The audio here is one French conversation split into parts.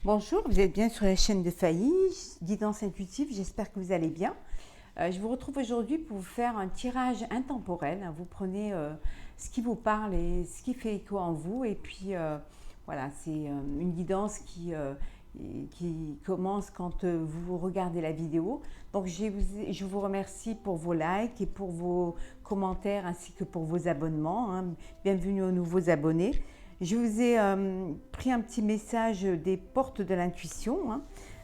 Bonjour, vous êtes bien sur la chaîne de Failly, Guidance Intuitive, j'espère que vous allez bien. Je vous retrouve aujourd'hui pour vous faire un tirage intemporel. Vous prenez ce qui vous parle et ce qui fait écho en vous. Et puis voilà, c'est une guidance qui commence quand vous regardez la vidéo. Donc je vous remercie pour vos likes et pour vos commentaires ainsi que pour vos abonnements. Bienvenue aux nouveaux abonnés. Je vous ai pris un petit message des portes de l'intuition.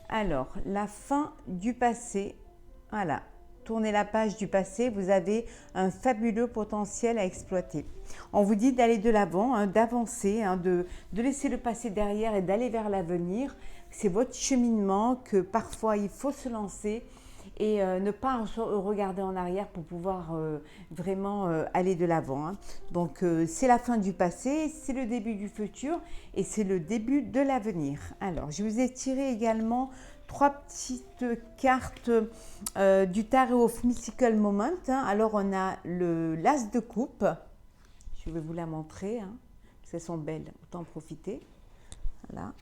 Alors, la fin du passé. Voilà, tournez la page du passé, vous avez un fabuleux potentiel à exploiter. On vous dit d'aller de l'avant, d'avancer, de laisser le passé derrière et d'aller vers l'avenir. C'est votre cheminement que parfois il faut se lancer et ne pas regarder en arrière pour pouvoir vraiment aller de l'avant. Donc c'est la fin du passé, c'est le début du futur et c'est le début de l'avenir. Alors je vous ai tiré également 3 petites cartes du Tarot of Mystical Moment. Alors on a l'As de coupe, je vais vous la montrer, elles sont belles, autant en profiter. Voilà.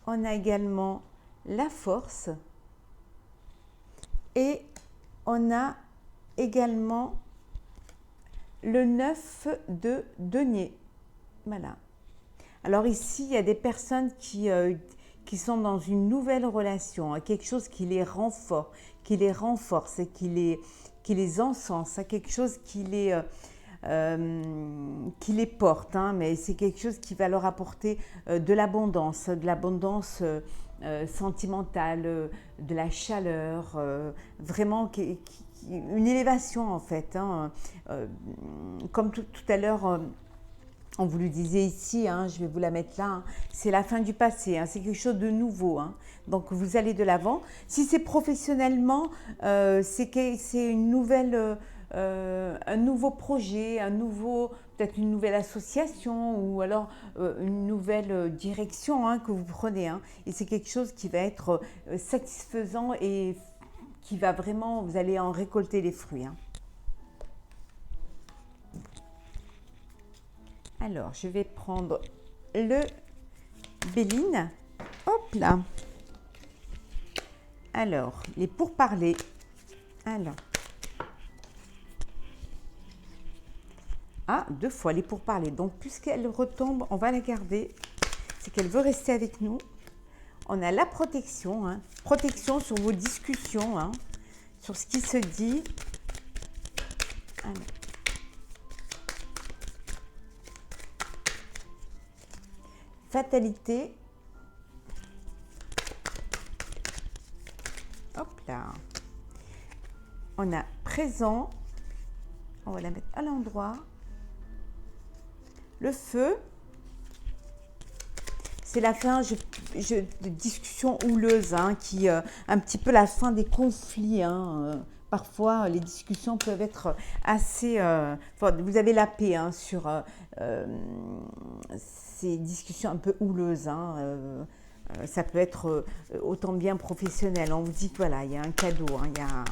On a également la force. Et on a également le 9 de denier. Voilà. Alors ici, il y a des personnes qui sont dans une nouvelle relation, quelque chose qui les renforce, et qui les encense, quelque chose qui les porte, mais c'est quelque chose qui va leur apporter de l'abondance sentimentale, de la chaleur, vraiment une élévation en fait. Comme tout à l'heure, on vous le disait ici, je vais vous la mettre là, c'est la fin du passé, c'est quelque chose de nouveau. Donc vous allez de l'avant. Si c'est professionnellement, c'est une nouvelle... un nouveau projet, peut-être une nouvelle association ou alors une nouvelle direction que vous prenez. Et c'est quelque chose qui va être satisfaisant et qui va vraiment, vous allez en récolter les fruits. Alors, je vais prendre le Béline. Hop là. Alors, les pourparlers. Alors. Ah, 2 fois les pourparlers. Donc, puisqu'elle retombe, on va la garder. C'est qu'elle veut rester avec nous. On a la protection. Protection sur vos discussions, sur ce qui se dit. Alors. Fatalité. Hop là. On a présent. On va la mettre à l'endroit. Le feu. C'est la fin de discussions houleuses, qui un petit peu la fin des conflits. Parfois, les discussions peuvent être assez... vous avez la paix sur ces discussions un peu houleuses. Ça peut être autant bien professionnel. On vous dit que voilà, il y a un cadeau. Il y a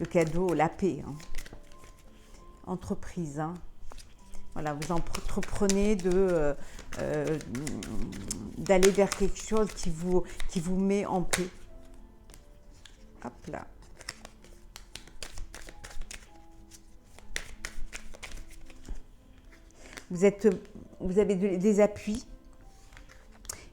le cadeau, la paix. Entreprise. Voilà, vous entreprenez d'aller vers quelque chose qui vous met en paix. Hop là. Vous avez des appuis.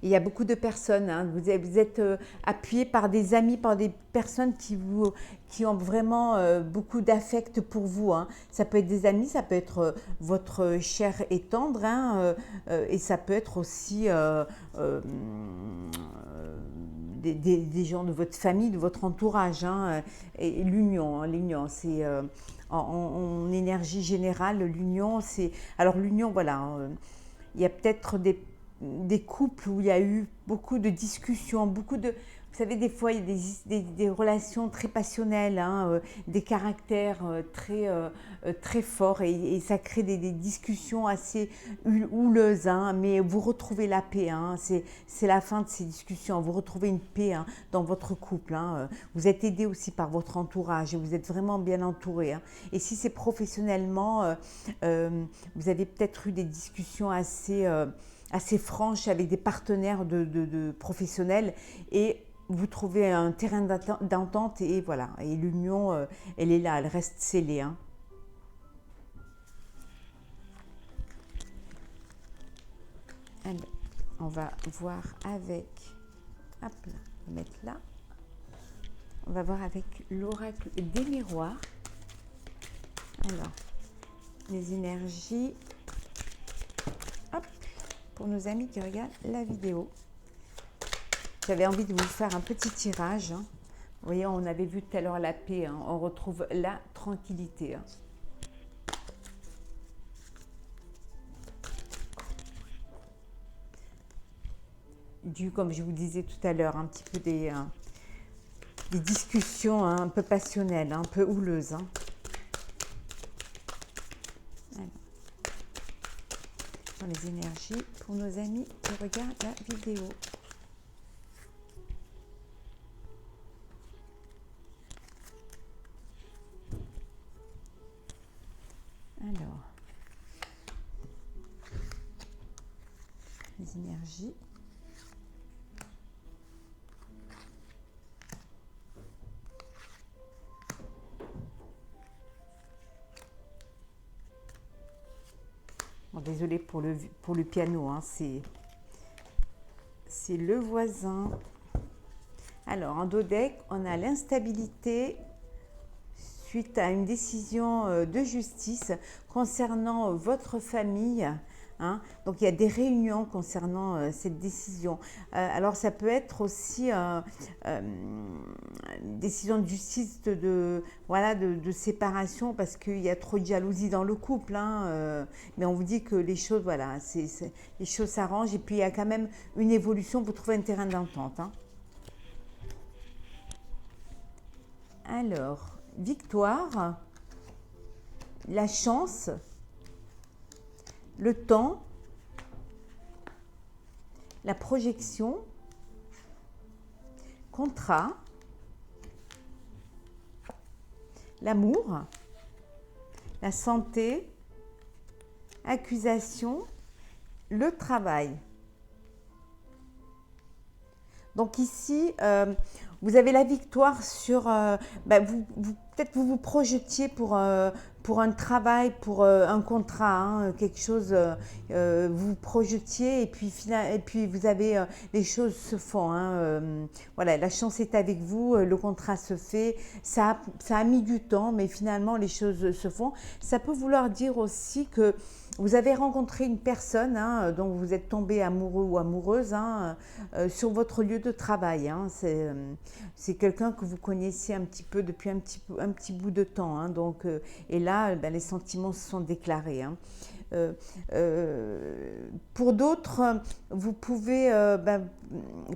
Il y a beaucoup de personnes, vous êtes appuyé par des amis, par des personnes qui ont vraiment beaucoup d'affect pour vous. Ça peut être des amis, ça peut être votre chair et tendre, et ça peut être aussi des gens de votre famille, de votre entourage. Et l'union, c'est en énergie générale, l'union, c'est... Alors l'union, voilà, il y a peut-être des couples où il y a eu beaucoup de discussions, vous savez, des fois, il y a des relations très passionnelles, des caractères très forts et ça crée des discussions assez houleuses, mais vous retrouvez la paix, c'est la fin de ces discussions, vous retrouvez une paix dans votre couple. Vous êtes aidé aussi par votre entourage et vous êtes vraiment bien entouré. Et si c'est professionnellement, vous avez peut-être eu des discussions assez... assez franche avec des partenaires de professionnels et vous trouvez un terrain d'entente et voilà. Et l'union, elle est là, elle reste scellée, hein. Alors, on va voir avec, hop là, on va mettre là. On va voir avec l'oracle des miroirs. Alors, les énergies, hop, pour nos amis qui regardent la vidéo. J'avais envie de vous faire un petit tirage, hein. Vous voyez, on avait vu tout à l'heure la paix, hein. On retrouve la tranquillité, hein. Comme je vous disais tout à l'heure, un petit peu des discussions, hein, un peu passionnelles, un peu houleuses, hein. Alors, dans les énergies pour nos amis qui regardent la vidéo. Alors, les énergies. Bon, désolée pour le piano, hein, c'est le voisin. Alors, en dos deck, on a l'instabilité suite à une décision de justice concernant votre famille, hein. Donc, il y a des réunions concernant cette décision. Alors, ça peut être aussi une décision de justice voilà, de séparation parce qu'il y a trop de jalousie dans le couple, hein. Mais on vous dit que les choses, voilà, les choses s'arrangent et puis il y a quand même une évolution pour trouver un terrain d'entente, hein. Alors, victoire, la chance, le temps, la projection, contrat, l'amour, la santé, accusation, le travail. Donc ici, vous avez la victoire sur, peut-être vous projetiez pour un travail, pour un contrat, hein, quelque chose, vous projetiez et puis vous avez, les choses se font, hein, voilà, la chance est avec vous, le contrat se fait, ça a mis du temps, mais finalement les choses se font. Ça peut vouloir dire aussi que vous avez rencontré une personne, hein, dont vous êtes tombé amoureux ou amoureuse, hein, sur votre lieu de travail, hein. C'est quelqu'un que vous connaissiez un petit peu depuis un petit bout de temps, hein, donc, et là, les sentiments se sont déclarés, hein. Pour d'autres, vous pouvez,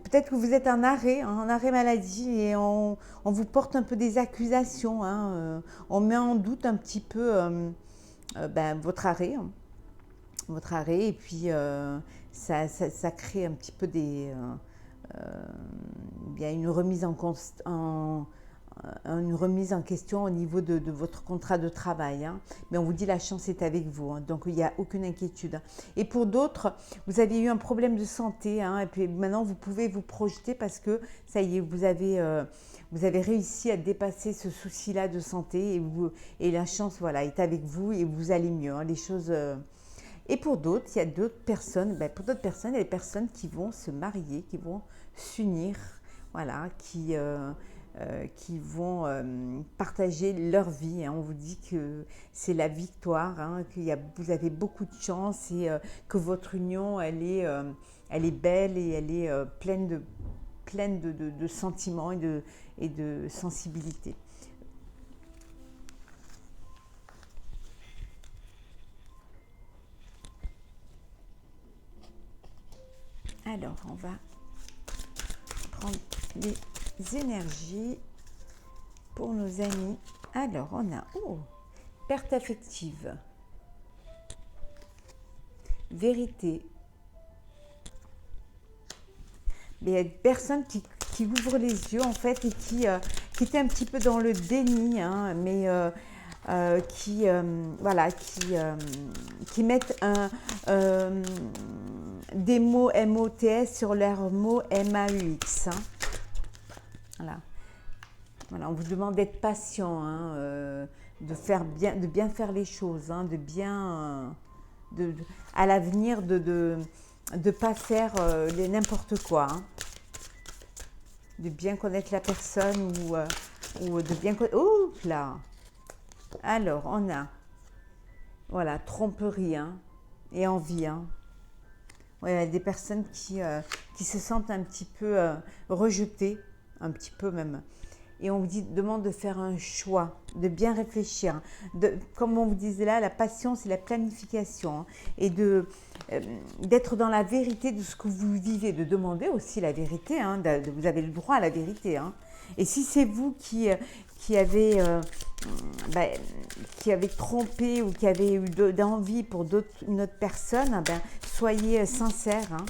peut-être que vous êtes en arrêt maladie et on vous porte un peu des accusations, hein, on met en doute un petit peu votre arrêt, hein. Et puis ça crée un petit peu une remise une remise en question au niveau de votre contrat de travail, hein. Mais on vous dit la chance est avec vous, hein, donc il n'y a aucune inquiétude, hein. Et pour d'autres, vous avez eu un problème de santé, hein, et puis maintenant vous pouvez vous projeter parce que ça y est, vous avez réussi à dépasser ce souci-là de santé et la chance, voilà, est avec vous et vous allez mieux, hein, les choses. Et pour d'autres, il y a d'autres personnes, pour d'autres personnes, il y a des personnes qui vont se marier, qui vont s'unir, voilà, qui vont partager leur vie, hein. On vous dit que c'est la victoire, hein, vous avez beaucoup de chance et que votre union, elle est belle et elle est pleine de sentiments et de sensibilité. Alors, on va prendre les énergies pour nos amis. Alors, on a perte affective, vérité. Mais il y a des personnes qui ouvrent les yeux en fait et qui étaient un petit peu dans le déni, hein, mais qui mettent des mots MOTS sur leurs mots MAUX. Hein. Voilà. Voilà, on vous demande d'être patient, hein, de bien faire les choses, hein, de bien, à l'avenir, de pas faire n'importe quoi, hein, de bien connaître la personne ou de bien connaître. Oh là. Alors, on a, voilà, tromperie, hein, et envie, hein. Ouais, il y a des personnes qui se sentent un petit peu rejetées, un petit peu même. Et on vous demande de faire un choix, de bien réfléchir. Comme on vous disait là, la patience et la planification. Hein, et d'être dans la vérité de ce que vous vivez, de demander aussi la vérité. Hein, vous avez le droit à la vérité. Hein. Et si c'est vous qui avez, qui avez trompé ou qui avez eu d'envie pour une autre personne, ben, soyez sincère. Hein.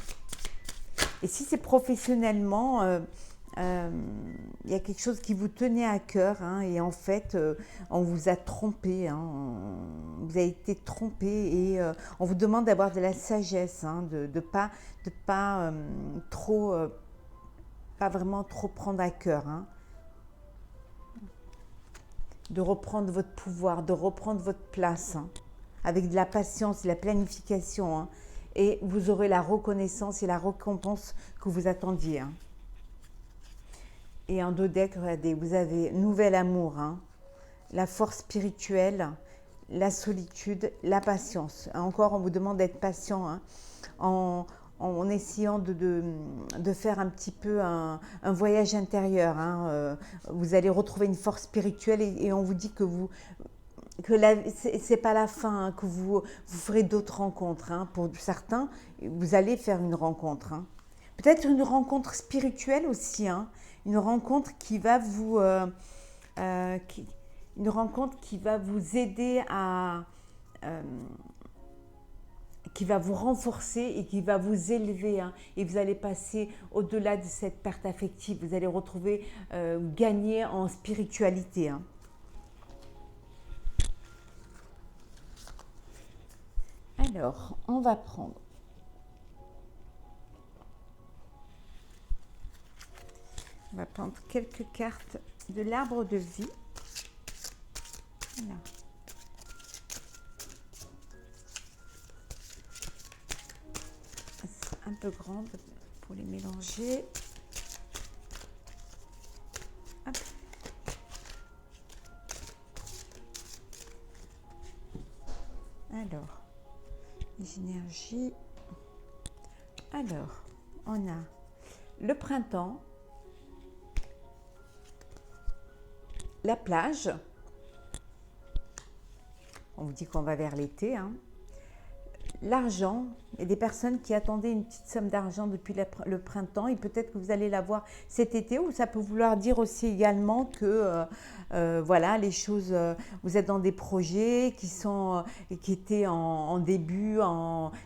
Et si c'est professionnellement, il y a quelque chose qui vous tenait à cœur, hein, et en fait, on vous a trompé, hein, vous avez été trompé et on vous demande d'avoir de la sagesse, hein, de pas trop, pas vraiment trop prendre à cœur, hein, de reprendre votre pouvoir, de reprendre votre place, hein, avec de la patience et la planification, hein, et vous aurez la reconnaissance et la récompense que vous attendiez. Hein. Et en dos deck, regardez, vous avez nouvel amour, hein, la force spirituelle, la solitude, la patience. Encore, on vous demande d'être patient, hein, en essayant de faire un petit peu un voyage intérieur. Hein. Vous allez retrouver une force spirituelle et on vous dit que c'est pas la fin, hein, que vous ferez d'autres rencontres. Hein. Pour certains, vous allez faire une rencontre. Hein. Peut-être une rencontre spirituelle aussi, hein. Une rencontre qui va vous, une rencontre qui va vous aider qui va vous renforcer et qui va vous élever, hein, et vous allez passer au-delà de cette perte affective. Vous allez retrouver, gagner en spiritualité. Hein. Alors, on va prendre. On va prendre quelques cartes de l'arbre de vie. Voilà. C'est un peu grande pour les mélanger. Hop. Alors, les énergies. Alors, on a le printemps, la plage, on vous dit qu'on va vers l'été, hein. L'argent, il y a des personnes qui attendaient une petite somme d'argent depuis le printemps et peut-être que vous allez l'avoir cet été, ou ça peut vouloir dire aussi également que voilà, les choses, vous êtes dans des projets qui étaient en début,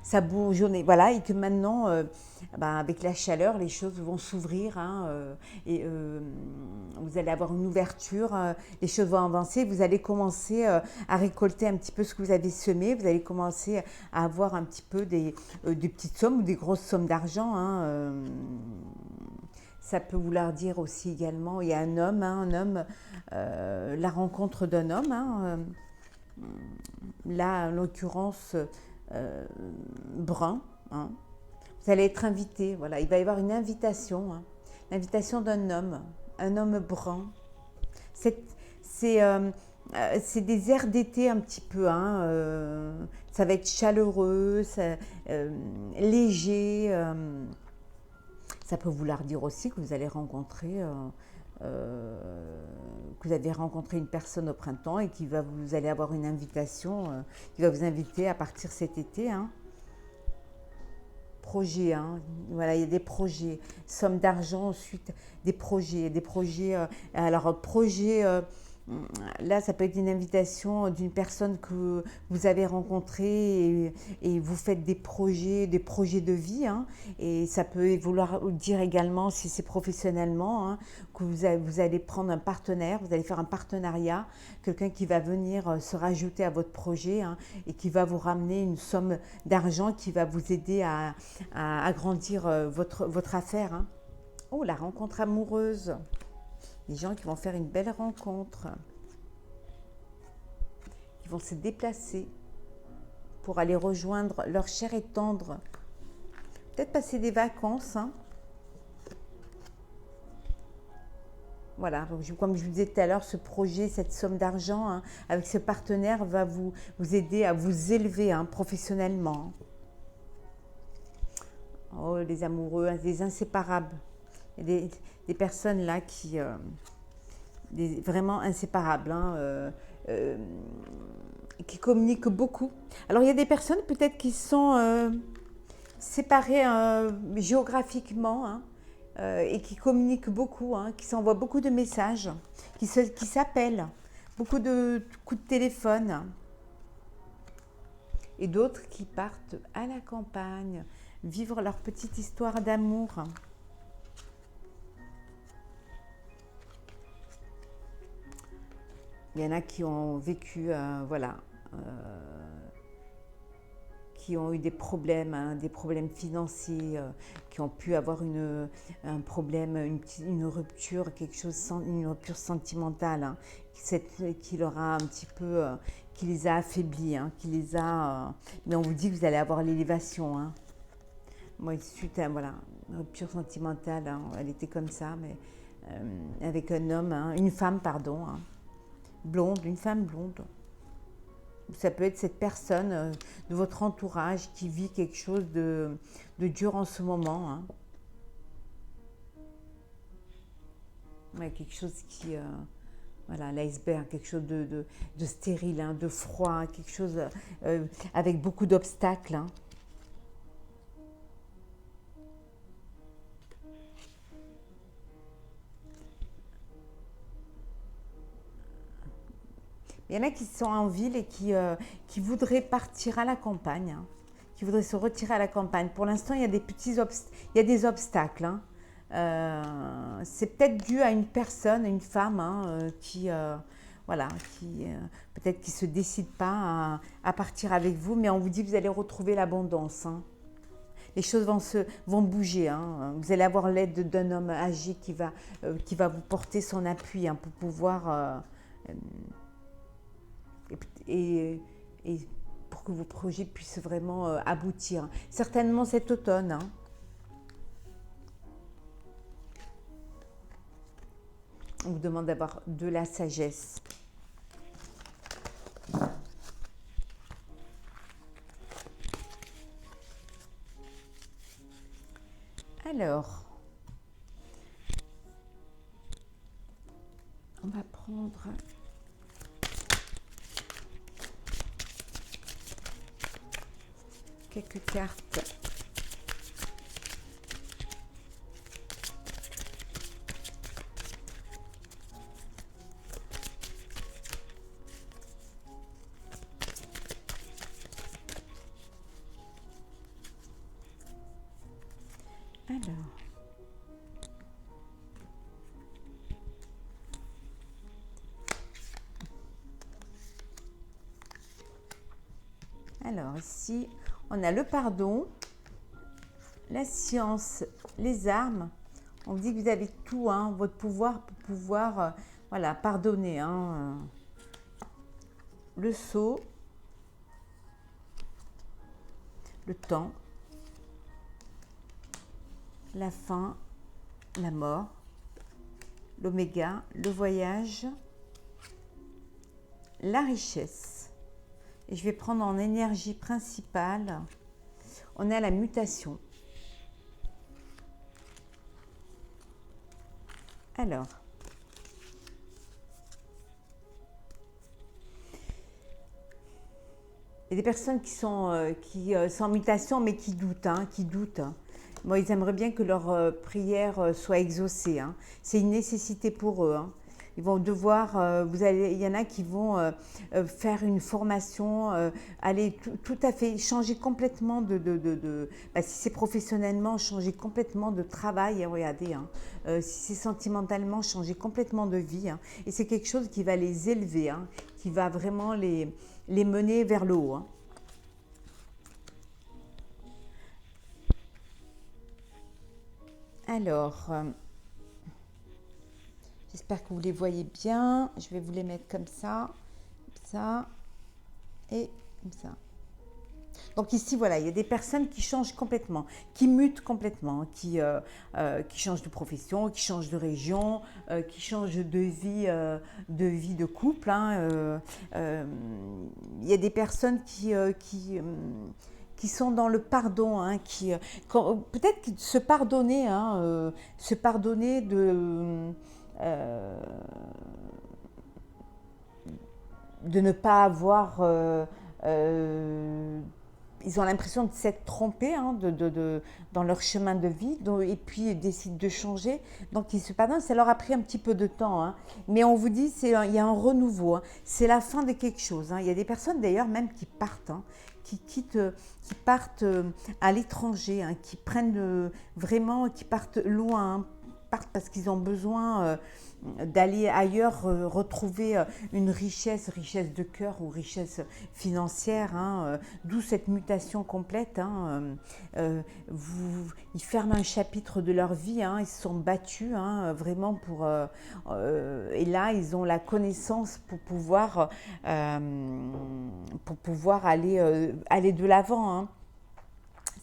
ça bourgeonnait, voilà, et que maintenant, avec la chaleur, les choses vont s'ouvrir, hein, et vous allez avoir une ouverture, les choses vont avancer, vous allez commencer à récolter un petit peu ce que vous avez semé, vous allez commencer à avoir un petit peu des petites sommes ou des grosses sommes d'argent, hein, ça peut vouloir dire aussi également, il y a un homme, hein, la rencontre d'un homme, hein, là en l'occurrence brun, hein. Vous allez être invité, voilà, il va y avoir une invitation, hein, l'invitation d'un homme, un homme brun. C'est des airs d'été un petit peu, hein, ça va être chaleureux, léger. Ça peut vouloir dire aussi que vous allez rencontrer, que vous avez rencontré une personne au printemps et vous allez avoir une invitation qui va vous inviter à partir cet été. Hein. Projets, hein. Voilà, il y a des projets, somme d'argent, ensuite des projets, alors projets Là, ça peut être une invitation d'une personne que vous avez rencontrée et vous faites des projets de vie, hein. Et ça peut vouloir dire également, si c'est professionnellement, hein, que vous allez prendre un partenaire, vous allez faire un partenariat, quelqu'un qui va venir se rajouter à votre projet, hein, et qui va vous ramener une somme d'argent qui va vous aider à agrandir votre affaire, hein. Oh, la rencontre amoureuse. Des gens qui vont faire une belle rencontre, qui vont se déplacer pour aller rejoindre leur chair et tendre. Peut-être passer des vacances, hein. Voilà, comme je vous disais tout à l'heure, ce projet, cette somme d'argent, hein, avec ce partenaire va vous aider à vous élever, hein, professionnellement. Oh, les amoureux, hein, les inséparables. Il y a des personnes là qui... vraiment inséparables, hein, qui communiquent beaucoup. Alors il y a des personnes peut-être qui sont séparées géographiquement, hein, et qui communiquent beaucoup, hein, qui s'envoient beaucoup de messages, qui s'appellent, beaucoup de coups de téléphone. Et d'autres qui partent à la campagne, vivre leur petite histoire d'amour. Il y en a qui ont vécu, voilà, qui ont eu des problèmes, hein, des problèmes financiers, qui ont pu avoir un problème, une rupture, une rupture sentimentale, hein, qui leur a un petit peu, qui les a affaiblis, hein, mais on vous dit que vous allez avoir l'élévation, hein. Moi, suite à voilà, une rupture sentimentale, hein, elle était comme ça, mais avec un homme, hein, une femme, pardon, hein, blonde, une femme blonde. Ça peut être cette personne de votre entourage qui vit quelque chose de dur en ce moment, hein. Ouais, quelque chose qui... voilà, l'iceberg, quelque chose de stérile, hein, de froid, quelque chose avec beaucoup d'obstacles, hein. Il y en a qui sont en ville et qui voudraient partir à la campagne, hein, qui voudraient se retirer à la campagne. Pour l'instant, il y a il y a des obstacles, hein. C'est peut-être dû à une personne, une femme, hein, voilà, peut-être qui ne se décide pas à partir avec vous, mais on vous dit que vous allez retrouver l'abondance, hein. Les choses vont bouger, hein. Vous allez avoir l'aide d'un homme âgé qui va vous porter son appui, hein, pour pouvoir... et pour que vos projets puissent vraiment aboutir. Certainement cet automne, hein. On vous demande d'avoir de la sagesse. Alors, on va prendre... quelques cartes. Alors ici, on a le pardon, la science, les armes. On dit que vous avez tout, hein, votre pouvoir pour pouvoir voilà, pardonner, hein. Le sceau, le temps, la fin, la mort, l'oméga, le voyage, la richesse. Et je vais prendre en énergie principale, on a la mutation. Alors, il y a des personnes qui sont en mutation mais qui doutent, hein, Bon, ils aimeraient bien que leur prière soit exaucée, hein. C'est une nécessité pour eux, hein. ils vont devoir, il y en a qui vont faire une formation, aller tout à fait changer complètement si c'est professionnellement, changer complètement de travail, hein, regardez, hein. Si c'est sentimentalement, changer complètement de vie, hein. Et c'est quelque chose qui va les élever, hein, qui va vraiment les mener vers le haut, hein. Alors, j'espère que vous les voyez bien. Je vais vous les mettre comme ça et comme ça. Donc ici, voilà, il y a des personnes qui changent complètement, qui mutent complètement, qui changent de profession, qui changent de région, qui changent de couple, hein. Il y a des personnes qui sont dans le pardon, hein, peut-être se pardonner, hein, se pardonner de ne pas avoir... ils ont l'impression de s'être trompés, hein, dans leur chemin de vie, et puis ils décident de changer. Donc ils se pardonnent. Ça leur a pris un petit peu de temps, hein. Mais on vous dit, il y a un renouveau, hein. C'est la fin de quelque chose, hein. Il y a des personnes d'ailleurs même qui partent, hein, qui partent à l'étranger, hein, qui prennent vraiment, qui partent loin, hein, partent parce qu'ils ont besoin d'aller ailleurs, retrouver une richesse de cœur ou richesse financière, hein, d'où cette mutation complète, hein. Ils ferment un chapitre de leur vie, hein, ils se sont battus, hein, vraiment et là ils ont la connaissance pour pouvoir aller de l'avant, hein.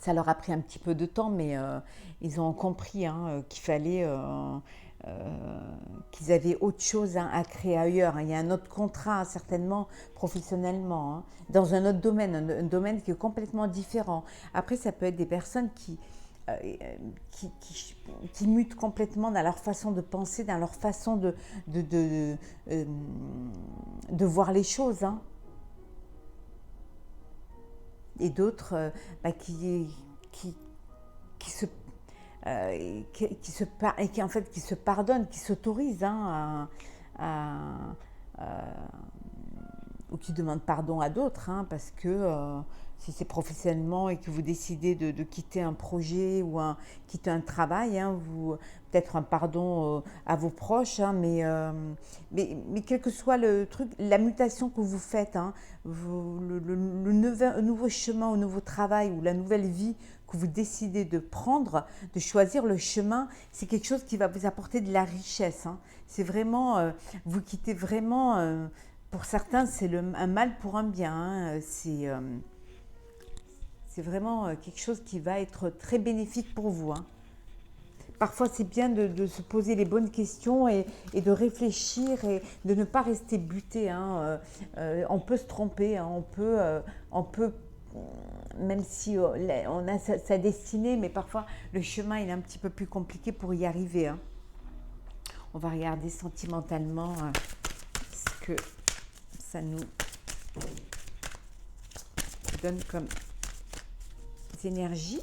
Ça leur a pris un petit peu de temps, mais ils ont compris, hein, qu'il fallait qu'ils avaient autre chose, hein, à créer ailleurs, hein. Il y a un autre contrat, hein, certainement professionnellement, hein, dans un autre domaine, un domaine qui est complètement différent. Après, ça peut être des personnes euh, qui mutent complètement dans leur façon de penser, dans leur façon de voir les choses, hein. Et d'autres qui se pardonnent, qui s'autorisent, hein, ou qui demandent pardon à d'autres, hein, parce que si c'est professionnellement et que vous décidez de quitter un projet ou quitter un travail, hein, peut-être un pardon à vos proches, hein, mais quel que soit le truc, la mutation que vous faites, hein, le nouveau chemin au nouveau travail ou la nouvelle vie que vous décidez de prendre, de choisir le chemin, c'est quelque chose qui va vous apporter de la richesse, hein. C'est vraiment, vous quittez vraiment, pour certains c'est un mal pour un bien, hein. C'est vraiment quelque chose qui va être très bénéfique pour vous, hein. Parfois, c'est bien de se poser les bonnes questions et de réfléchir et de ne pas rester buté, hein. On peut se tromper, hein, on peut, même si on a sa destinée, mais parfois le chemin il est un petit peu plus compliqué pour y arriver, hein. On va regarder sentimentalement ce que ça nous donne comme énergie.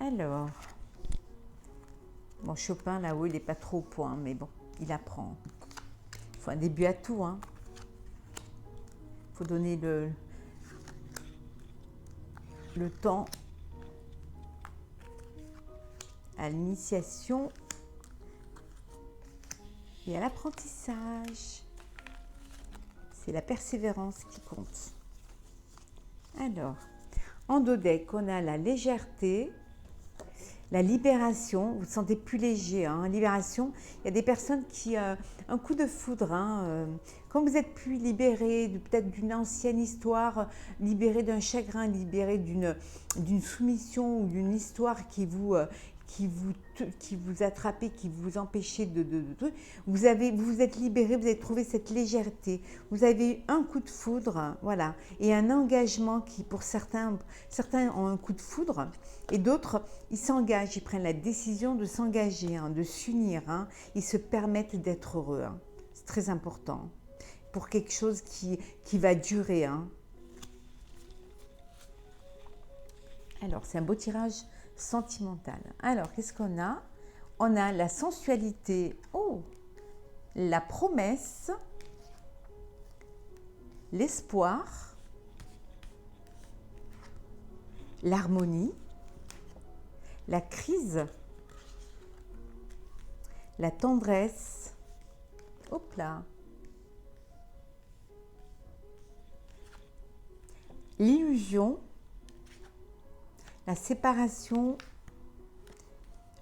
Alors, bon, Chopin là-haut, il n'est pas trop au point, mais bon, il apprend. Il faut un début à tout, hein. Il faut donner le temps à l'initiation et à l'apprentissage. C'est la persévérance qui compte. Alors, en dos deck, on a la légèreté, la libération. Vous vous sentez plus léger, hein. Libération, il y a des personnes qui, un coup de foudre, hein, quand vous êtes plus libéré peut-être d'une ancienne histoire, libéré d'un chagrin, libéré d'une soumission ou d'une histoire qui vous attrapait, qui vous empêchait vous vous êtes libéré, vous avez trouvé cette légèreté, vous avez eu un coup de foudre, voilà, et un engagement qui pour certains ont un coup de foudre et d'autres ils s'engagent, ils prennent la décision de s'engager, hein, de s'unir, hein, ils se permettent d'être heureux, hein. C'est très important. pour quelque chose qui va durer. Hein. Alors, c'est un beau tirage sentimental. Alors, qu'est-ce qu'on a? On a la sensualité, oh, la promesse, l'espoir, l'harmonie, la crise, la tendresse, hop là, l'illusion, la séparation,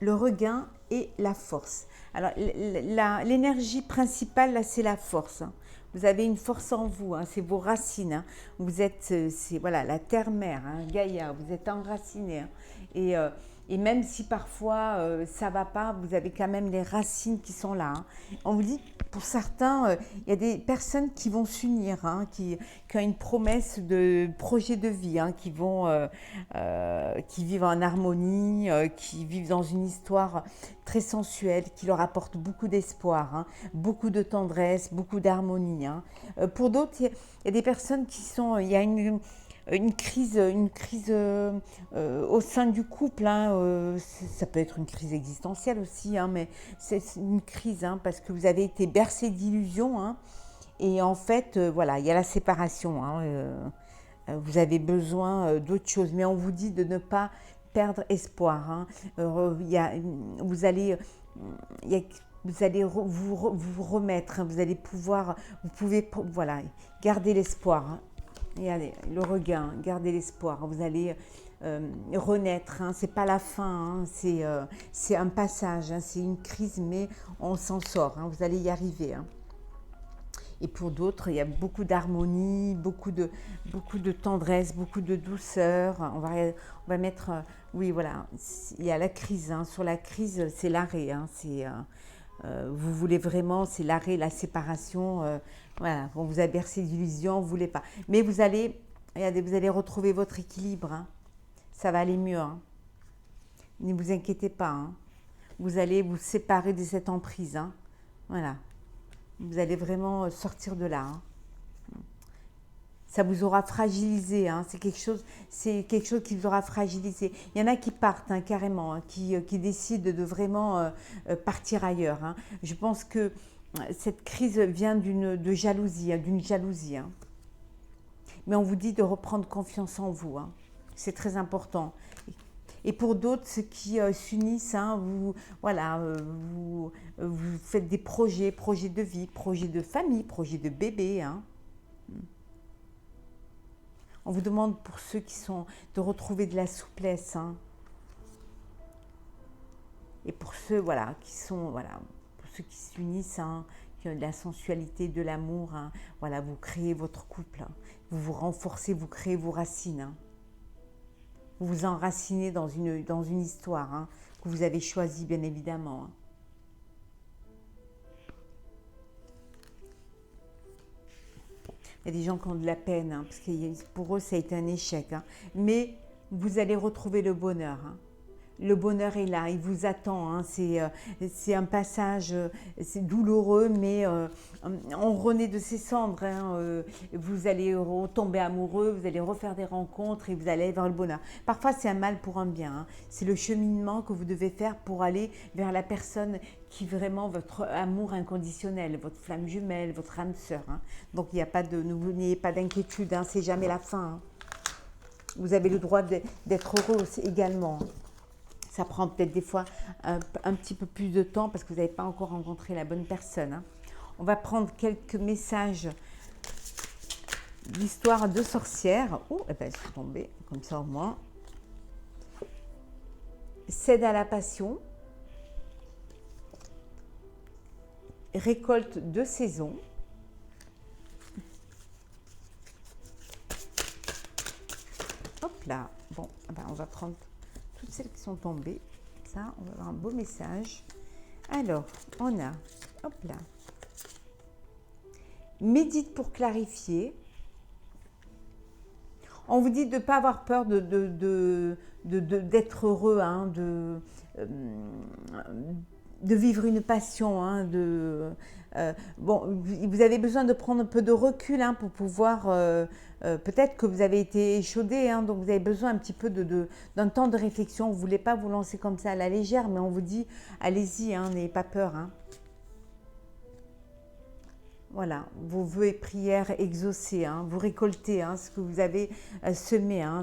le regain et la force. Alors, l'énergie principale, là, c'est la force. Hein. Vous avez une force en vous, hein, c'est vos racines. Hein. Vous êtes, c'est voilà, la terre-mère, hein, Gaïa, vous êtes enraciné. Hein. Et même si parfois ça ne va pas, vous avez quand même les racines qui sont là. Hein. On vous dit, pour certains, il y a des personnes qui vont s'unir, hein, qui ont une promesse de projet de vie, hein, qui vivent en harmonie, qui vivent dans une histoire très sensuelle, qui leur apporte beaucoup d'espoir, hein, beaucoup de tendresse, beaucoup d'harmonie. Hein. Pour d'autres, il y a des personnes qui sont, il y a une crise au sein du couple. Hein, ça peut être une crise existentielle aussi, hein, mais c'est une crise hein, parce que vous avez été bercé d'illusions. Hein, et en fait, voilà, il y a la séparation. Hein, vous avez besoin d'autre chose, mais on vous dit de ne pas perdre espoir. Hein. Vous allez vous remettre. Hein, vous pouvez voilà, garder l'espoir. Hein. Regardez, le regain, gardez l'espoir. Vous allez renaître. Hein, c'est pas la fin. Hein, c'est un passage. Hein, c'est une crise, mais on s'en sort. Hein, vous allez y arriver. Hein. Et pour d'autres, il y a beaucoup d'harmonie, beaucoup de tendresse, beaucoup de douceur. On va mettre, oui, voilà. Il y a la crise. Hein. Sur la crise, c'est l'arrêt. Hein, vous voulez vraiment, c'est l'arrêt, la séparation. Voilà, on vous a bercé d'illusions, vous ne voulez pas. Mais regardez, vous allez retrouver votre équilibre. Hein. Ça va aller mieux. Hein. Ne vous inquiétez pas. Hein. Vous allez vous séparer de cette emprise. Hein. Voilà. Vous allez vraiment sortir de là. Hein. Ça vous aura fragilisé. Hein. C'est quelque chose qui vous aura fragilisé. Il y en a qui partent hein, carrément, hein, qui décident de vraiment partir ailleurs. Hein. Je pense que cette crise vient d'une jalousie. Hein. Mais on vous dit de reprendre confiance en vous. Hein. C'est très important. Et pour d'autres, ceux qui s'unissent, hein, vous faites des projets de vie, projets de famille, projets de bébé. Hein. On vous demande pour ceux qui sont de retrouver de la souplesse. Hein. Et pour ceux qui sont, pour ceux qui s'unissent, hein, qui ont de la sensualité, de l'amour, hein, vous créez votre couple. Hein. Vous vous renforcez, vous créez vos racines. Hein. Vous vous enracinez dans une histoire hein, que vous avez choisie, bien évidemment. Hein. Il y a des gens qui ont de la peine, hein, parce que pour eux, ça a été un échec. Hein. Mais vous allez retrouver le bonheur. Hein. Le bonheur est là, il vous attend. Hein. C'est un passage, c'est douloureux, mais on renaît de ses cendres. Hein. Vous allez retomber amoureux, vous allez refaire des rencontres et vous allez vers le bonheur. Parfois, c'est un mal pour un bien. Hein. C'est le cheminement que vous devez faire pour aller vers la personne qui vraiment votre amour inconditionnel, votre flamme jumelle, votre âme sœur. Hein. Donc, n'ayez pas d'inquiétude, hein. C'est jamais la fin. Hein. Vous avez le droit d'être heureux également. Ça prend peut-être des fois un petit peu plus de temps parce que vous n'avez pas encore rencontré la bonne personne. Hein. On va prendre quelques messages d'histoire de sorcière. Oh, je suis tombée comme ça au moins. Cède à la passion. Récolte de saison. Hop là. Bon, on va prendre toutes celles qui sont tombées. Ça, on va avoir un beau message. Alors, on a, hop là, médite pour clarifier. On vous dit de ne pas avoir peur d'être heureux, hein, de vivre une passion, hein, bon, vous avez besoin de prendre un peu de recul, hein, pour pouvoir, peut-être que vous avez été échaudé, hein, donc vous avez besoin un petit peu d'un temps de réflexion. Vous ne voulez pas vous lancer comme ça à la légère, mais on vous dit, allez-y, hein, n'ayez pas peur, hein. Voilà, vos vœux et prières exaucés, hein, vous récoltez, hein, ce que vous avez semé, hein,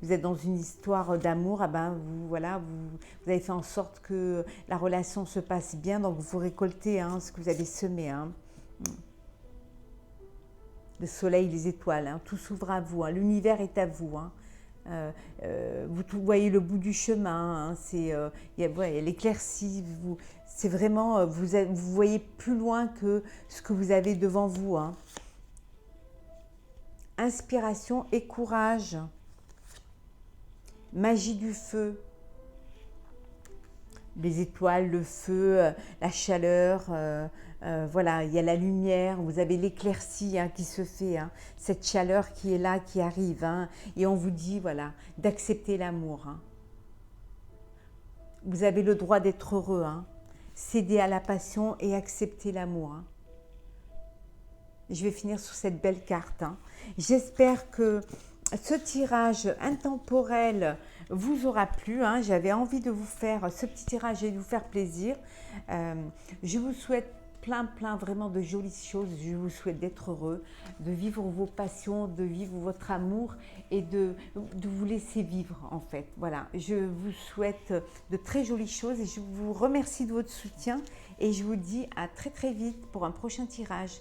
vous êtes dans une histoire d'amour, ah ben, voilà, vous avez fait en sorte que la relation se passe bien, donc vous récoltez, hein, ce que vous avez semé, hein. Le soleil, les étoiles, hein, tout s'ouvre à vous, hein, l'univers est à vous, hein. Vous voyez le bout du chemin, hein, ouais, il y a l'éclaircie, c'est vraiment, vous voyez plus loin que ce que vous avez devant vous, hein. Inspiration et courage, magie du feu, les étoiles, le feu, la chaleur, voilà, il y a la lumière, vous avez l'éclaircie, hein, qui se fait, hein, cette chaleur qui est là, qui arrive, hein, et on vous dit, voilà, d'accepter l'amour, hein. Vous avez le droit d'être heureux, hein. Céder à la passion et accepter l'amour, hein. Je vais finir sur cette belle carte, hein. J'espère que ce tirage intemporel vous aura plu, hein. J'avais envie de vous faire ce petit tirage et de vous faire plaisir. Je vous souhaite plein vraiment de jolies choses. Je vous souhaite d'être heureux, de vivre vos passions, de vivre votre amour et de vous laisser vivre, en fait. Voilà, je vous souhaite de très jolies choses et je vous remercie de votre soutien et je vous dis à très vite pour un prochain tirage.